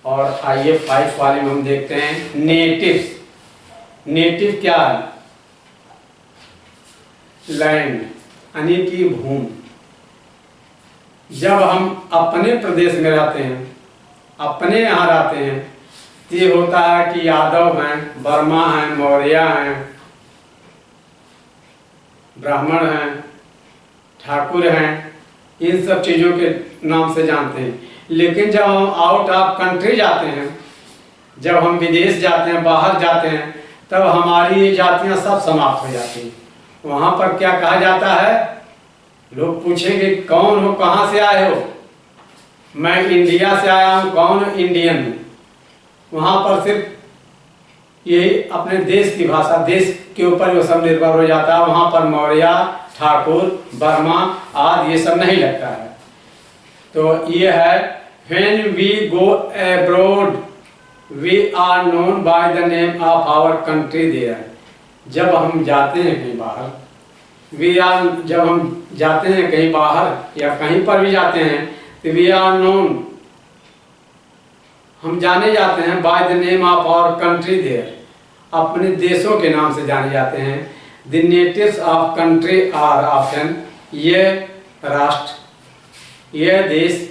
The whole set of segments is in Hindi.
और आइए 5 वाले में हम देखते हैं नेटिव्स। नेटिव क्या है? लैंड यानी कि भूमि। जब हम अपने प्रदेश में रहते हैं, अपने यहाँ रहते हैं, तो ये होता है कि यादव हैं, वर्मा हैं, मौर्य हैं, ब्राह्मण हैं, ठाकुर हैं, इन सब चीज़ों के नाम से जानते हैं। लेकिन जब हम आउट ऑफ कंट्री जाते हैं, जब हम विदेश जाते हैं, बाहर जाते हैं, तब हमारी ये जातियाँ सब समाप्त हो जाती हैं। वहाँ पर क्या कहा जाता है? लोग पूछेंगे कौन हो, कहाँ से आए हो? मैं इंडिया से आया हूँ। कौन? इंडियन हूँ। वहाँ पर सिर्फ यही अपने देश की भाषा, देश के ऊपर वो सब निर्भर हो जाता है। वहाँ पर मौर्य, ठाकुर, वर्मा आदि ये सब नहीं लगता है। तो ये है When we go abroad, we are known by the name of our country there. जब हम जाते हैं कहीं बाहर, जब हम जाते हैं कहीं बाहर या कहीं पर भी जाते हैं, तो we are known, हम जाने जाते हैं by the name of our country there. अपने देशों के नाम से जाने जाते हैं। The natives of country are often, ये राष्ट्र, यह देश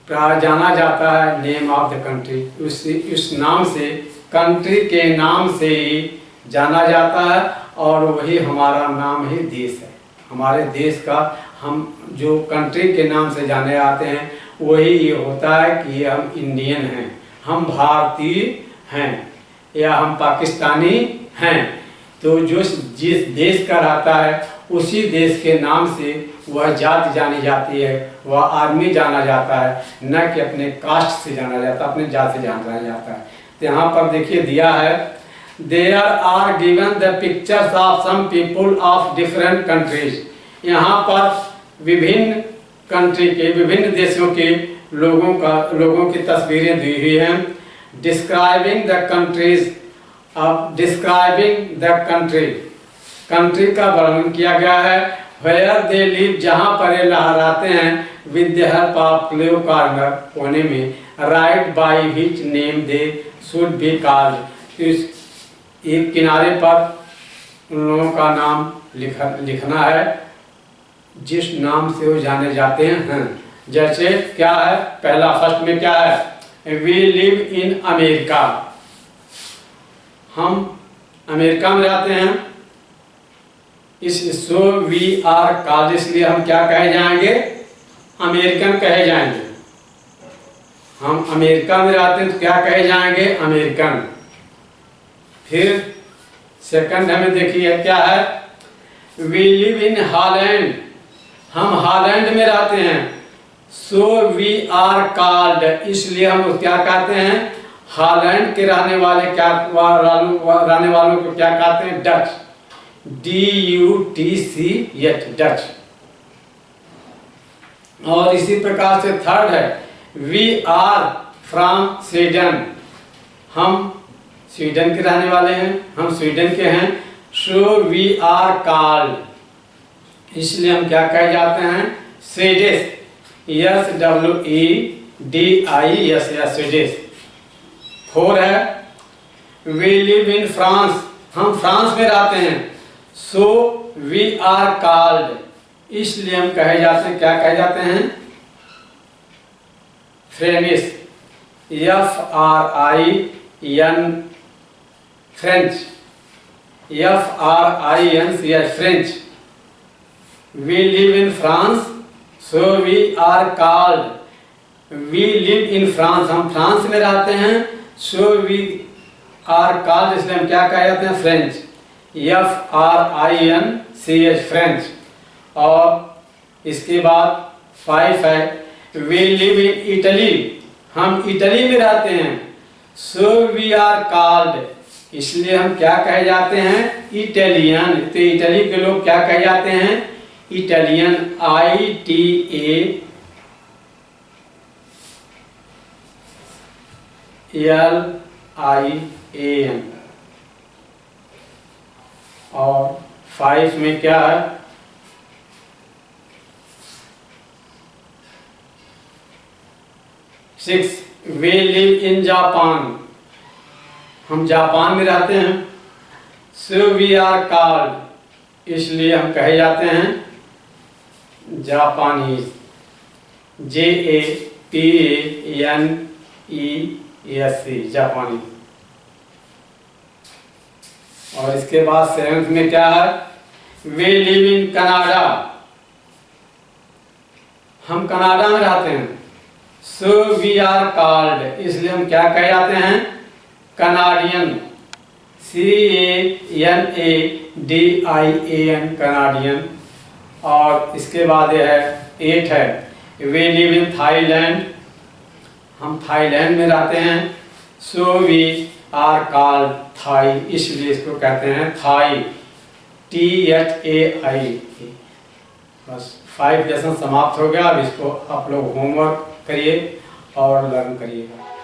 जाना जाता है नेम ऑफ द कंट्री, उस नाम से, कंट्री के नाम से ही जाना जाता है। और वही हमारा नाम ही देश है। हमारे देश का हम जो कंट्री के नाम से जाने आते हैं, वही ये होता है कि हम इंडियन हैं, हम भारतीय हैं या हम पाकिस्तानी हैं। तो जो जिस देश का रहता है, उसी देश के नाम से वह जाति जानी जाती है, वह आदमी जाना जाता है, न कि अपने कास्ट से जाना जाता है, अपने जात से जाना जाता है। तो यहाँ पर देखिए दिया है, there are given the pictures of some people of different countries. यहाँ पर विभिन्न कंट्री के, विभिन्न देशों के लोगों की तस्वीरें दी हुई हैं। Describing the countries, describing the country, country का वर्णन किया गया है। वेयर दे लिव, जहाँ पर ये लहराते हैं, with the help of Clive corner, कोने में, right by which name they should be called. इस एक किनारे पर उन लोगों का नाम लिखना है जिस नाम से वो जाने जाते हैं। जैसे क्या है, पहला फर्स्ट में क्या है? वी लिव इन अमेरिका, हम अमेरिका में रहते हैं। सो वी आर कॉल्ड, इसलिए हम क्या कहे जाएंगे? अमेरिकन कहे जाएंगे। हम अमेरिका में रहते हैं तो क्या कहे जाएंगे? अमेरिकन। फिर सेकंड हमें देखिए क्या है? वी लिव इन हॉलैंड, हम हॉलैंड में रहते हैं। सो वी आर कॉल्ड, इसलिए हम क्या कहते हैं? हॉलैंड के रहने वाले रहने वालों को क्या कहते हैं? Dutch, DUTCH, Dutch. और इसी प्रकार से थर्ड है, वी आर फ्रॉम स्वीडन, हम स्वीडन के रहने वाले हैं, हम स्वीडन के हैं। सो वी आर कॉल्ड, इसलिए हम क्या कहे जाते हैं? Swedish, SWEDIS, Swedish. फोर है, वी लिव इन फ्रांस, हम फ्रांस में रहते हैं। सो वी आर कॉल्ड, इसलिए हम कहे जाते हैं, क्या कहे जाते हैं? French, FRIN, French, FRINC, French. We live in France, so we are called. We live in France, हम फ्रांस में रहते हैं। सो वी आर कॉल्ड, इसलिए हम क्या कहे जाते हैं? French, FRINCH, French. और इसके बाद 5 है, वी लिव इन इटली, हम इटली में रहते हैं। सो वी आर कॉल्ड, इसलिए हम क्या कहे जाते हैं? इटालियन। तो इटली के लोग क्या कहे जाते हैं? Italian, ITALIAN। और 5 में क्या है? 6 वे लिव इन जापान, हम जापान में रहते हैं। सो वी आर कॉल्ड, इसलिए हम कहे जाते हैं जापानीज, JAPANESE, जापानी। और इसके बाद 7th में क्या है, वे लिव इन कनाडा, हम कनाडा में रहते हैं। सो वी आर कॉल्ड, इसलिए हम क्या कहे जाते हैं, कनाडियन, CANADIAN, कनाडियन। और इसके बाद यह है 8 है, वे लिव इन थाईलैंड, हम थाईलैंड में रहते हैं। So we are called Thai, इसलिए इसको कहते हैं थाई, THAI। बस 5 लेसन समाप्त हो गया। अब इसको आप लोग होमवर्क करिए और लर्न करिएगा।